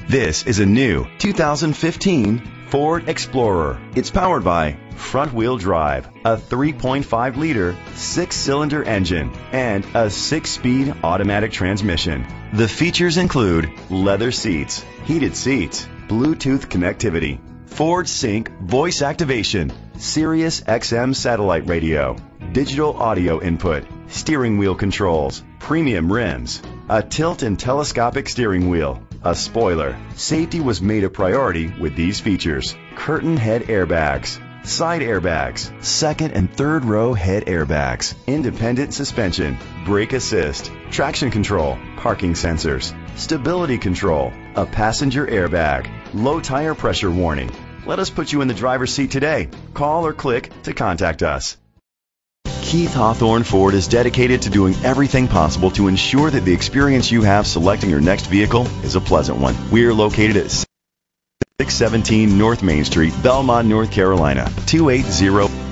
This is a new 2015 Ford Explorer. It's powered by front-wheel drive, a 3.5-liter six-cylinder engine, and a 6-speed automatic transmission. The features include leather seats, heated seats, Bluetooth connectivity, Ford Sync voice activation, Sirius XM satellite radio, digital audio input, steering wheel controls, premium rims, a tilt and telescopic steering wheel, a spoiler. Safety was made a priority with these features: curtain head airbags, side airbags, second and third row head airbags, independent suspension, brake assist, traction control, parking sensors, stability control, a passenger airbag, low tire pressure warning. Let us put you in the driver's seat today. Call or click to contact us. Keith Hawthorne Ford is dedicated to doing everything possible to ensure that the experience you have selecting your next vehicle is a pleasant one. We are located at 617 North Main Street, Belmont, North Carolina, 280